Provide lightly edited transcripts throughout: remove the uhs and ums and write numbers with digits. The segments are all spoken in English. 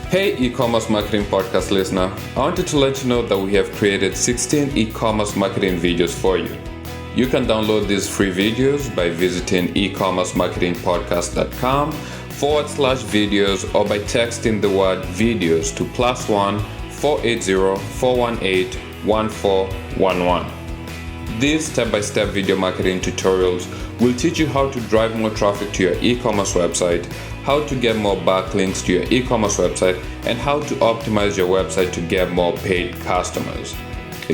Hey e-commerce marketing podcast listener, I wanted to let you know that we have created 16 e-commerce marketing videos for you. You can download these free videos by visiting ecommercemarketingpodcast.com/videos or by texting the word videos to +1 480 418 1411. These step-by-step video marketing tutorials will teach you how to drive more traffic to your e-commerce website, how to get more backlinks to your e-commerce website, and how to optimize your website to get more paid customers.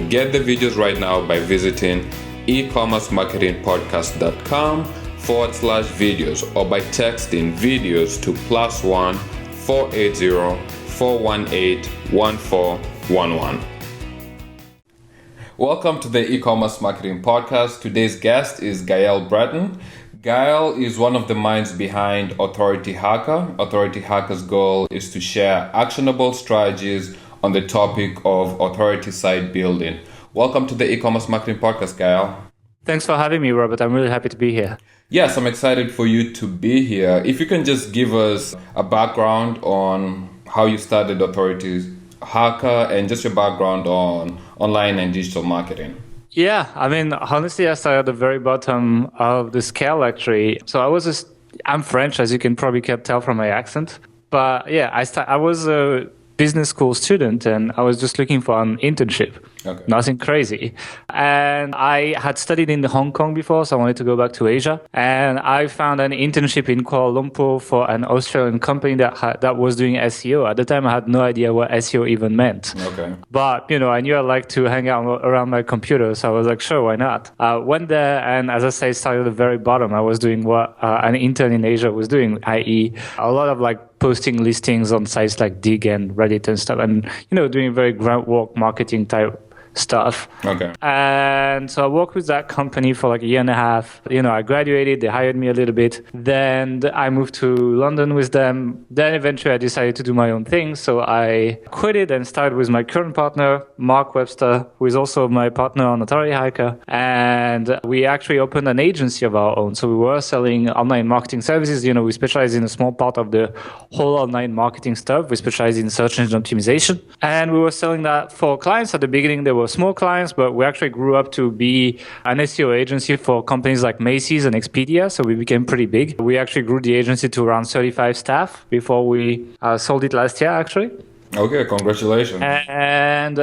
Get the videos right now by visiting ecommercemarketingpodcast.com/videos or by texting videos to +1 480 418 1411. Welcome to the e-commerce marketing podcast. Today's guest is Gayles Breton. Gayles is one of the minds behind Authority Hacker. Authority Hacker's goal is to share actionable strategies on the topic of authority site building. Welcome to the e-commerce marketing podcast, Gayles. Thanks for having me, Robert. I'm really happy to be here. Yes, I'm excited for you to be here. If you can just give us a background on how you started Authority Hacker and just your background on online and digital marketing. Yeah, I mean, honestly, I started at the very bottom of the scale, actually. So I'm French, as you can probably tell from my accent. But yeah, I was a business school student and I was just looking for an internship. Okay. Nothing crazy. And I had studied in Hong Kong before, so I wanted to go back to Asia. And I found an internship in Kuala Lumpur for an Australian company that was doing SEO. At the time, I had no idea what SEO even meant. Okay. But, I knew I liked to hang out around my computer, so I was like, sure, why not? Went there, and as I say, started at the very bottom. I was doing what an intern in Asia was doing, i.e. a lot of posting listings on sites like Dig and Reddit and stuff, and doing very groundwork marketing type stuff. Okay. And so I worked with that company for a year and a half. I graduated, they hired me a little bit. Then I moved to London with them. Then eventually I decided to do my own thing. So I quit it and started with my current partner, Mark Webster, who is also my partner on Authority Hacker. And we actually opened an agency of our own. So we were selling online marketing services. We specialize in a small part of the whole online marketing stuff. We specialize in search engine optimization. And we were selling that for clients. At the beginning, they were small clients, but we actually grew up to be an SEO agency for companies like Macy's and Expedia, so we became pretty big. We actually grew the agency to around 35 staff before we sold it last year, actually. Okay, congratulations. And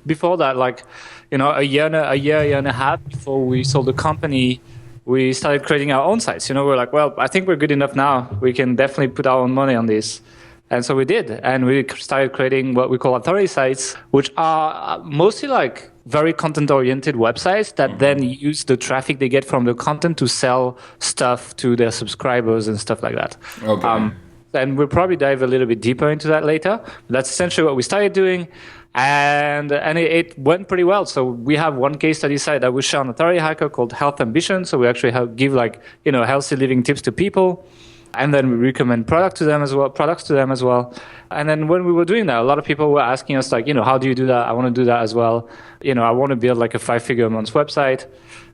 before that, a year and a half before we sold the company, we started creating our own sites. We're like, well, I think we're good enough now. We can definitely put our own money on this. And so we did. And we started creating what we call authority sites, which are mostly very content-oriented websites that then use the traffic they get from the content to sell stuff to their subscribers and stuff like that. Okay. And we'll probably dive a little bit deeper into that later. That's essentially what we started doing. And it went pretty well. So we have one case study site that we share on Authority Hacker called Health Ambition. So we actually give healthy living tips to people. And then we recommend products to them as well. And then when we were doing that, a lot of people were asking us how do you do that? I want to do that as well. I want to build a 5-figure a month website.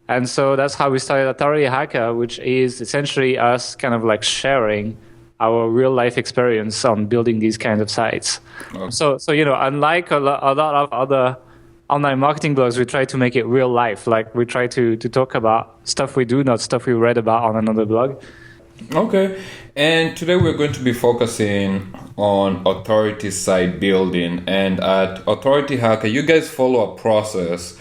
And so that's how we started Authority Hacker, which is essentially us kind of sharing our real life experience on building these kinds of sites. Okay. So unlike a lot of other online marketing blogs, we try to make it real life. We try to talk about stuff we do, not stuff we read about on another blog. Okay, and today we're going to be focusing on authority site building. And at Authority Hacker, you guys follow a process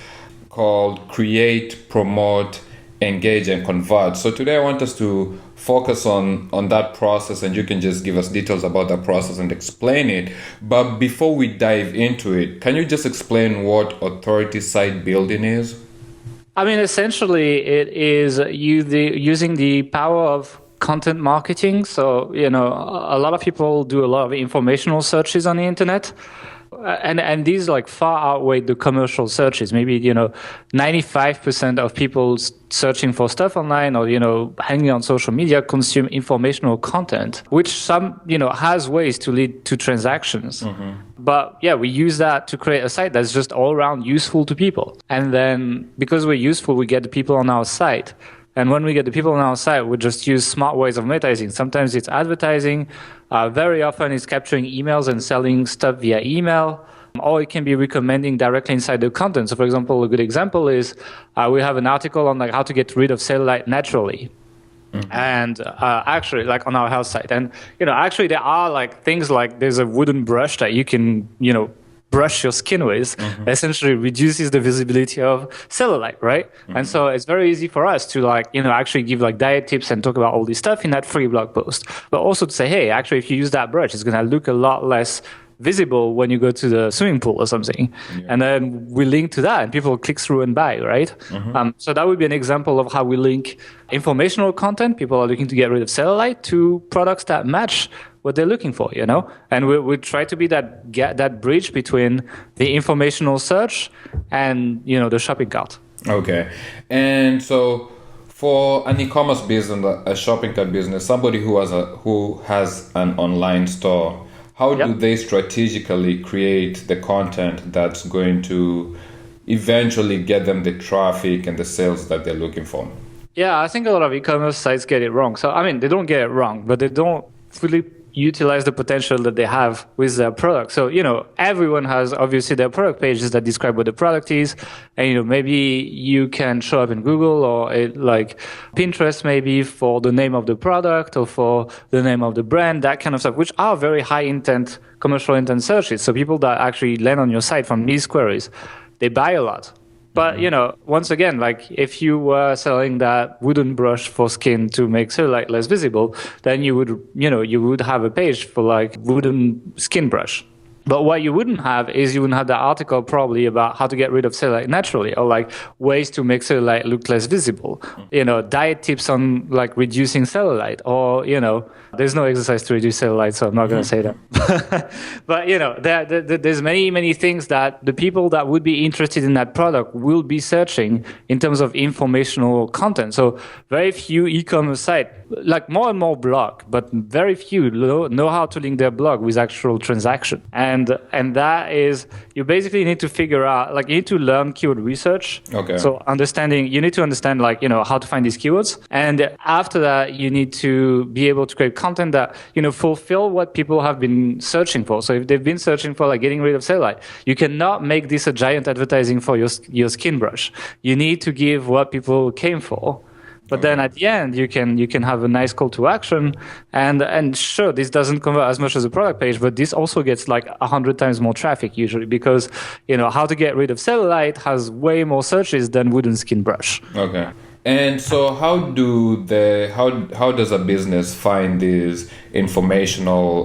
called create, promote, engage, and convert. So today I want us to focus on that process, and you can just give us details about that process and explain it. But before we dive into it, can you just explain what authority site building is? I mean, essentially, it is using the power of content marketing. So, a lot of people do a lot of informational searches on the internet. And these far outweigh the commercial searches. Maybe, 95% of people searching for stuff online or, hanging on social media consume informational content, which some, has ways to lead to transactions. Mm-hmm. But yeah, we use that to create a site that's just all around useful to people. And then because we're useful, we get the people on our site And when we get the people on our site, we just use smart ways of monetizing. Sometimes it's advertising. Very often it's capturing emails and selling stuff via email. Or it can be recommending directly inside the content. So for example, a good example is we have an article on like how to get rid of cellulite naturally. And actually, like on our health site, and actually there are like things like there's a wooden brush that you can brush your skin with, essentially reduces the visibility of cellulite, right? And so it's very easy for us to actually give like diet tips and talk about all this stuff in that free blog post, but also to say, hey, actually, if you use that brush, it's going to look a lot less visible when you go to the swimming pool or something. And then we link to that and people click through and buy, right? So that would be an example of how we link informational content, people are looking to get rid of cellulite, to products that match what they're looking for, and we try to be that bridge between the informational search and the shopping cart. Okay. And so for an e-commerce business, a shopping cart business, somebody who has an online store, how do they strategically create the content that's going to eventually get them the traffic and the sales that they're looking for? Yeah, I think a lot of e-commerce sites get it wrong. So, I mean, they don't get it wrong, but they don't fully utilize the potential that they have with their product. So, everyone has obviously their product pages that describe what the product is. And, maybe you can show up in Google or like Pinterest maybe for the name of the product or for the name of the brand, that kind of stuff, which are very high intent, commercial intent searches. So people that actually land on your site from these queries, they buy a lot. But, once again, like if you were selling that wooden brush for skin to make cellulite less visible, then you would have a page for like wooden skin brush. But what you wouldn't have is you wouldn't have the article probably about how to get rid of cellulite naturally, or like ways to make cellulite look less visible. Diet tips on like reducing cellulite, or there's no exercise to reduce cellulite, so I'm not going to say that. But there's many things that the people that would be interested in that product will be searching in terms of informational content. So very few e-commerce sites, like more and more blog, but very few know how to link their blog with actual transaction. And that is, you basically need to figure out, like you need to learn keyword research. Okay. So you need to understand how to find these keywords. And after that, you need to be able to create content that, fulfill what people have been searching for. So if they've been searching for like getting rid of cellulite, you cannot make this a giant advertising for your skin brush. You need to give what people came for. But then at the end, you can have a nice call to action, and sure, this doesn't convert as much as a product page, but this also gets like 100 times more traffic usually, because how to get rid of cellulite has way more searches than wooden skin brush. Okay. And so how does a business find these informational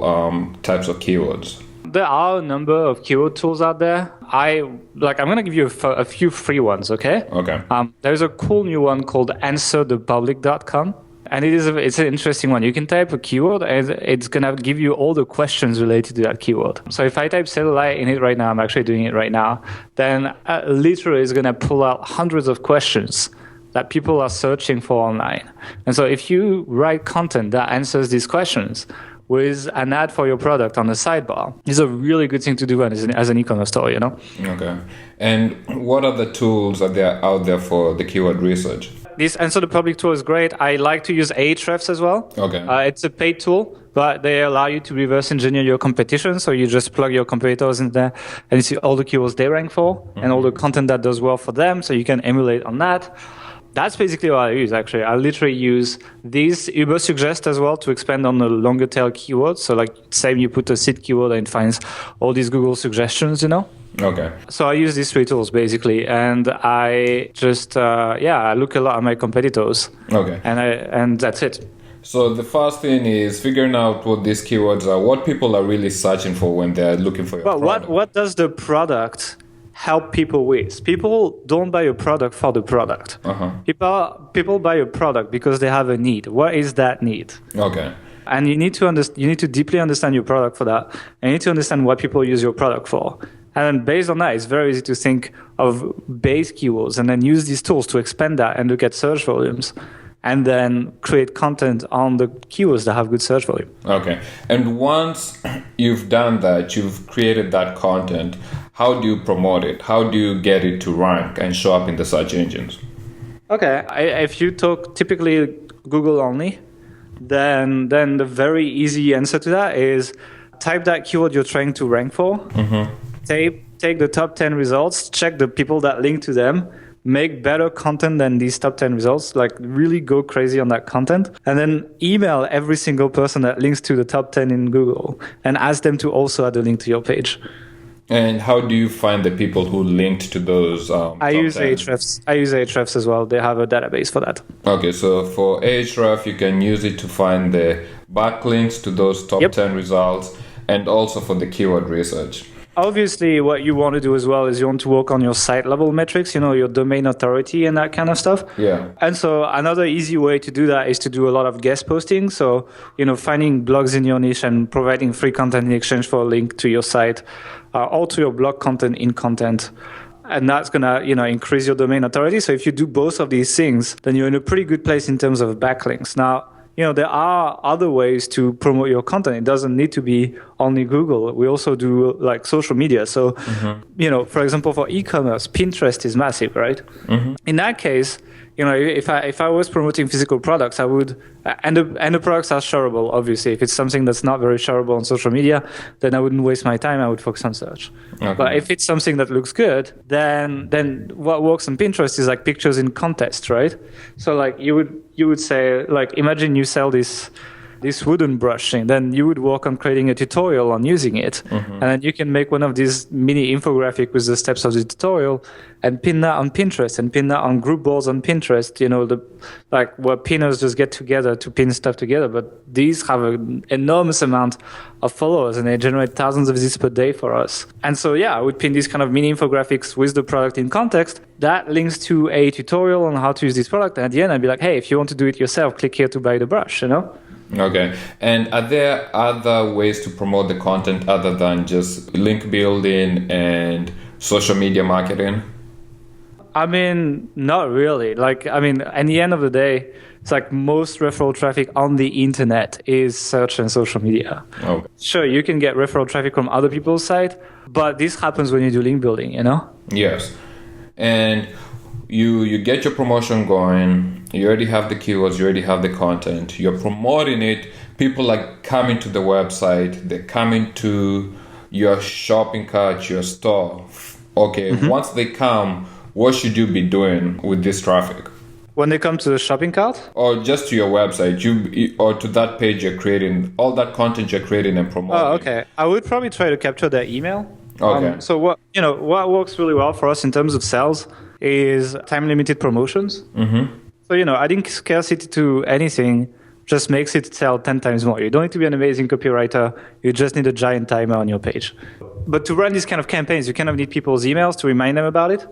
types of keywords? There are a number of keyword tools out there. I'm going to give you a few free ones, okay? Okay. There's a cool new one called answerthepublic.com. And it's an interesting one. You can type a keyword and it's going to give you all the questions related to that keyword. So if I type cellulite in it right now, I'm actually doing it right now, then literally it's going to pull out hundreds of questions that people are searching for online. And so if you write content that answers these questions with an ad for your product on the sidebar, is a really good thing to do as an e-commerce store, Okay. And what are the tools that are out there for the keyword research? This Answer the Public tool is great. I like to use Ahrefs as well. Okay. It's a paid tool, but they allow you to reverse engineer your competition. So you just plug your competitors in there and you see all the keywords they rank for and all the content that does well for them. So you can emulate on that. That's basically what I use, actually. I literally use these Uber Suggest as well to expand on the longer tail keywords. So like, say you put a seed keyword and it finds all these Google suggestions, Okay. So I use these three tools basically, and I just I look a lot at my competitors. Okay. And that's it. So the first thing is figuring out what these keywords are, what people are really searching for when they're looking for your product. What does the product help people with? People don't buy a product for the product. People buy a product because they have a need. What is that need? Okay. And you need to deeply understand your product for that. And you need to understand what people use your product for. And based on that, it's very easy to think of base keywords and then use these tools to expand that and look at search volumes, and then create content on the keywords that have good search volume. Okay. And once you've done that, you've created that content, how do you promote it? How do you get it to rank and show up in the search engines? Okay, if you talk typically Google only, then the very easy answer to that is type that keyword you're trying to rank for. Take the top 10 results, check the people that link to them, make better content than these top 10 results, like really go crazy on that content, and then email every single person that links to the top 10 in Google and ask them to also add a link to your page. And how do you find the people who linked to those? I use Ahrefs. I use Ahrefs as well. They have a database for that. Okay, so for Ahrefs, you can use it to find the backlinks to those top 10 results, and also for the keyword research. Obviously, what you want to do as well is you want to work on your site level metrics, your domain authority and that kind of stuff. Yeah. And so another easy way to do that is to do a lot of guest posting. So, finding blogs in your niche and providing free content in exchange for a link to your site or to your blog content in content. And that's going to, increase your domain authority. So if you do both of these things, then you're in a pretty good place in terms of backlinks. Now, there are other ways to promote your content. It doesn't need to be only Google. We also do like social media. So, for example, for e-commerce, Pinterest is massive, right? In that case, if I was promoting physical products, I would, and the products are shareable, obviously. If it's something that's not very shareable on social media, then I wouldn't waste my time. I would focus on search. Okay. But if it's something that looks good, then what works on Pinterest is like pictures in contests, right? So like you would say, like, imagine you sell this wooden brush thing, then you would work on creating a tutorial on using it. And then you can make one of these mini infographic with the steps of the tutorial and pin that on Pinterest and pin that on group boards on Pinterest, where pinners just get together to pin stuff together. But these have an enormous amount of followers and they generate thousands of visits per day for us. And so, I would pin these kind of mini infographics with the product in context that links to a tutorial on how to use this product. And at the end, I'd be like, hey, if you want to do it yourself, click here to buy the brush, Okay. And are there other ways to promote the content other than just link building and social media marketing? I mean, not really. At the end of the day, it's like most referral traffic on the internet is search and social media. Okay. Sure, you can get referral traffic from other people's site, but this happens when you do link building, Yes. And you get your promotion going, you already have the keywords, you already have the content, you're promoting it, people are coming to the website, they're coming to your shopping cart, your store. Okay, once they come, what should you be doing with this traffic? When they come to the shopping cart? Or just to your website, or to that page you're creating, all that content you're creating and promoting. Oh, okay. I would probably try to capture their email. Okay. So what works really well for us in terms of sales is time-limited promotions. So, adding scarcity to anything just makes it sell 10 times more. You don't need to be an amazing copywriter. You just need a giant timer on your page. But to run these kind of campaigns, you kind of need people's emails to remind them about it.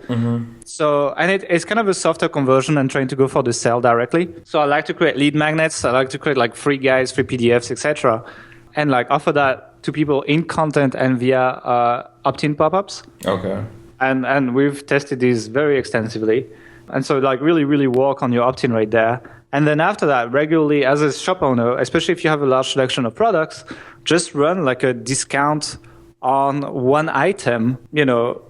So, and it's kind of a softer conversion than trying to go for the sale directly. So I like to create lead magnets. I like to create like free guides, free PDFs, etc. And like offer that to people in content and via opt-in pop-ups. Okay. And we've tested these very extensively. And so like really, really work on your opt-in rate there. And then after that, regularly as a shop owner, especially if you have a large selection of products, just run like a discount on one item,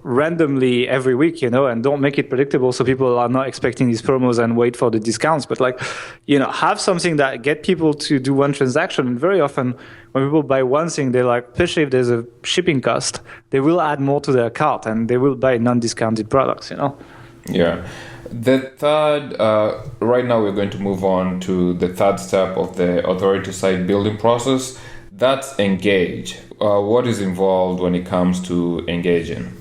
randomly every week, and don't make it predictable so people are not expecting these promos and wait for the discounts. But have something that get people to do one transaction. And very often when people buy one thing, they're like, especially if there's a shipping cost, they will add more to their cart and they will buy non-discounted products, Yeah. The third, right now we're going to move on to the third step of the authority site building process. That's engage. What is involved when it comes to engaging?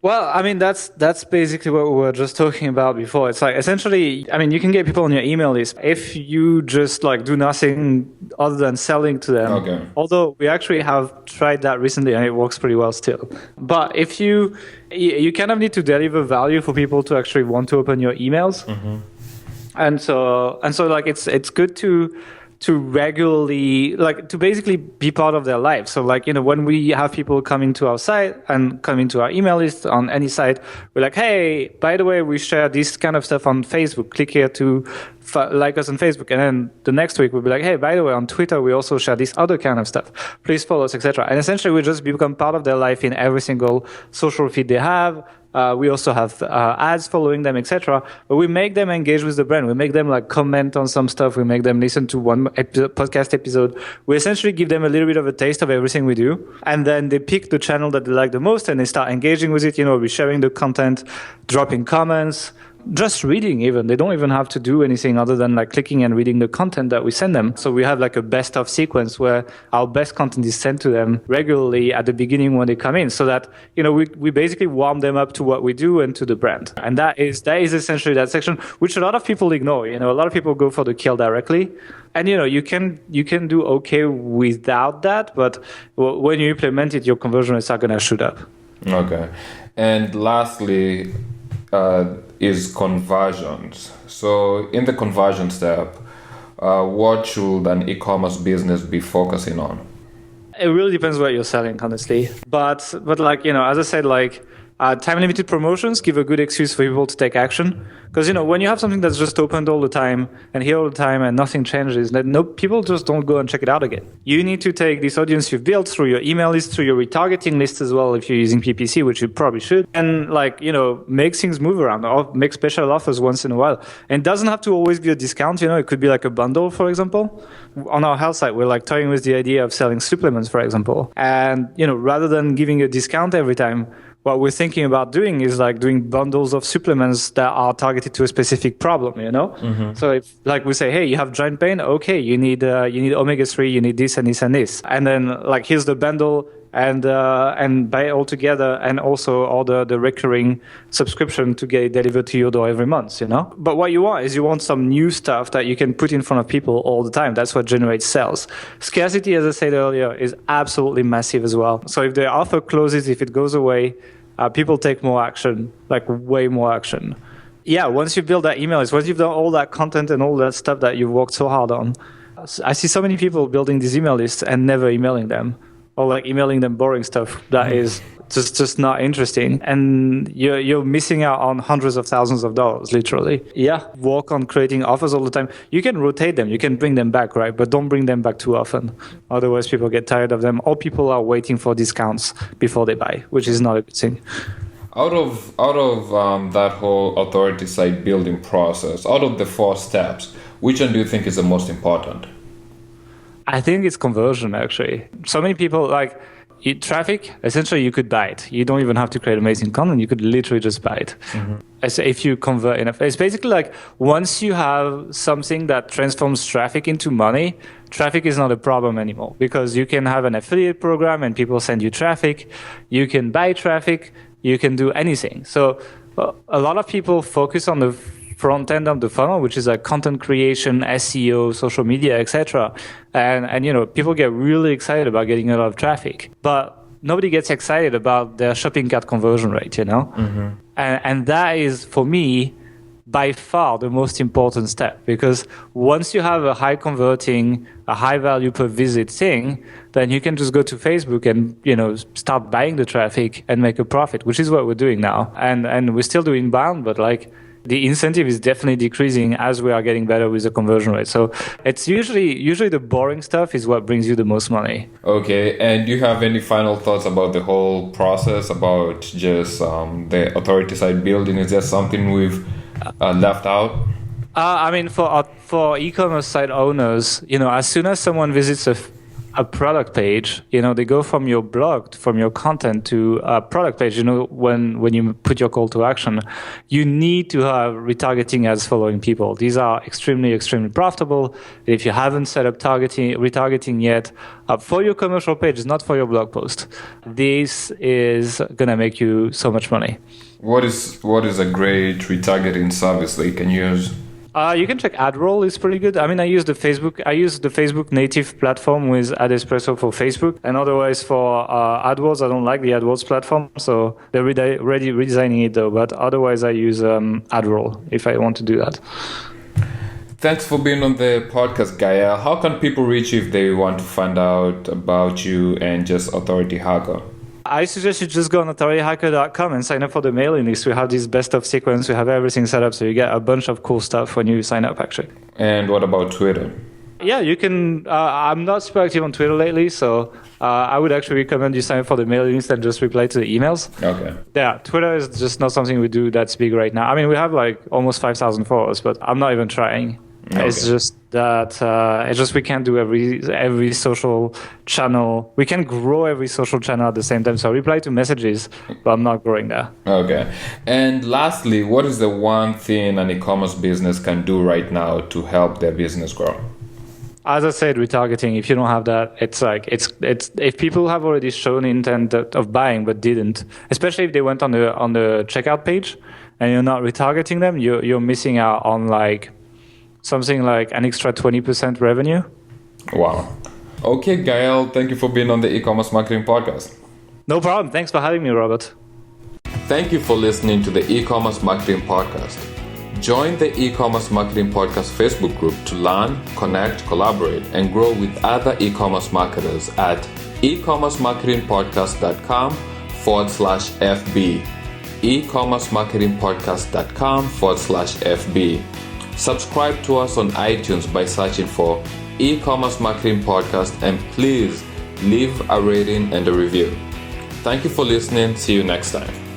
Well, I mean, that's basically what we were just talking about before. It's like essentially, I mean, you can get people on your email list if you just like do nothing other than selling to them. Okay. Although we actually have tried that recently and it works pretty well still. But if you kind of need to deliver value for people to actually want to open your emails. And so like it's good to regularly, like to basically be part of their life. So like, when we have people coming to our site and coming to our email list on any site, we're like, hey, by the way, we share this kind of stuff on Facebook. Click here to like us on Facebook. And then the next week we'll be like, hey, by the way, on Twitter, we also share this other kind of stuff. Please follow us, etc. And essentially we just become part of their life in every single social feed they have. We also have ads following them, etc. But we make them engage with the brand. We make them like comment on some stuff. We make them listen to one podcast episode. We essentially give them a little bit of a taste of everything we do. And then they pick the channel that they like the most and they start engaging with it. We're sharing the content, dropping comments, just reading even. They don't even have to do anything other than like clicking and reading the content that we send them. So we have like a best of sequence where our best content is sent to them regularly at the beginning when they come in, so that, we basically warm them up to what we do and to the brand. And that is essentially that section, which a lot of people ignore. A lot of people go for the kill directly. And, you can do okay without that, but when you implement it, your conversion rates are going to shoot up. Okay. And lastly, is conversions. So in the conversion step, what should an e-commerce business be focusing on? It really depends what you're selling, honestly. But like, as I said, like time-limited promotions give a good excuse for people to take action. Because, when you have something that's just opened all the time and here all the time and nothing changes, then people just don't go and check it out again. You need to take this audience you've built through your email list, through your retargeting list as well, if you're using PPC, which you probably should, and make things move around or make special offers once in a while. And it doesn't have to always be a discount. It could be like a bundle, for example. On our health site, we're like toying with the idea of selling supplements, for example. And, rather than giving a discount every time, what we're thinking about doing is like doing bundles of supplements that are targeted to a specific problem, Mm-hmm. So if like we say, hey, you have joint pain, okay, you need omega-3, you need this and this and this, and then like here's the bundle, and buy it all together, and also all the recurring subscription to get it delivered to your door every month, But what you want some new stuff that you can put in front of people all the time. That's what generates sales. Scarcity, as I said earlier, is absolutely massive as well. So if the offer closes, if it goes away, people take more action, like way more action. Yeah, once you build that email list, once you've done all that content and all that stuff that you've worked so hard on, I see so many people building these email lists and never emailing them, or like emailing them boring stuff that is just not interesting, and you're missing out on hundreds of thousands of dollars, literally. Yeah, work on creating offers all the time. You can rotate them, you can bring them back, right? But don't bring them back too often. Otherwise, people get tired of them, or people are waiting for discounts before they buy, which is not a good thing. Out of that whole authority site building process, out of the 4 steps, which one do you think is the most important? I think it's conversion, actually. So many people traffic, essentially you could buy it. You don't even have to create amazing content. You could literally just buy it. Mm-hmm. If you convert enough. It's basically like once you have something that transforms traffic into money, traffic is not a problem anymore, because you can have an affiliate program and people send you traffic. You can buy traffic. You can do anything. So a lot of people focus on the front end of the funnel, which is like content creation, SEO, social media, etc. And people get really excited about getting a lot of traffic, but nobody gets excited about their shopping cart conversion rate, Mm-hmm. And that is, for me, by far the most important step, because once you have a high converting, a high value per visit thing, then you can just go to Facebook and start buying the traffic and make a profit, which is what we're doing now. And we're still doing inbound, but like the incentive is definitely decreasing as we are getting better with the conversion rate. So it's usually the boring stuff is what brings you the most money. Okay, and do you have any final thoughts about the whole process, about just the authority site building? Is there something we've left out? For e-commerce site owners, as soon as someone visits a product page, they go from your blog, from your content to a product page. When you put your call to action, you need to have retargeting ads following people. These are extremely, extremely profitable. If you haven't set up retargeting yet for your commercial page, not for your blog post, this is gonna make you so much money. What is a great retargeting service that you can use? You can check AdRoll, it's pretty good. I use the Facebook native platform with AdEspresso for Facebook, and otherwise for AdWords, I don't like the AdWords platform, so they're already redesigning it though. But otherwise, I use AdRoll if I want to do that. Thanks for being on the podcast, Gayles. How can people reach you if they want to find out about you and just Authority Hacker? I suggest you just go on authorityhacker.com and sign up for the mailing list. We have this best of sequence. We have everything set up, so you get a bunch of cool stuff when you sign up, actually. And what about Twitter? Yeah, you can. I'm not super active on Twitter lately, so I would actually recommend you sign up for the mailing list and just reply to the emails. Okay. Yeah, Twitter is just not something we do that's big right now. I mean, we have like almost 5,000 followers, but I'm not even trying. Okay. It's just that we can't do every social channel. We can grow every social channel at the same time. So I reply to messages, but I'm not growing there. Okay. And lastly, what is the one thing an e-commerce business can do right now to help their business grow? As I said, retargeting. If you don't have that, it's if people have already shown intent of buying but didn't, especially if they went on the checkout page and you're not retargeting them, you're missing out on like something like an extra 20% revenue. Wow. Okay, Gael, thank you for being on the e-commerce marketing podcast. No problem. Thanks for having me, Robert. Thank you for listening to the e-commerce marketing podcast. Join the e-commerce marketing podcast Facebook group to learn, connect, collaborate, and grow with other e-commerce marketers at ecommercemarketingpodcast.com/FB. ecommercemarketingpodcast.com/FB. Subscribe to us on iTunes by searching for e-commerce marketing podcast, and please leave a rating and a review. Thank you for listening. See you next time.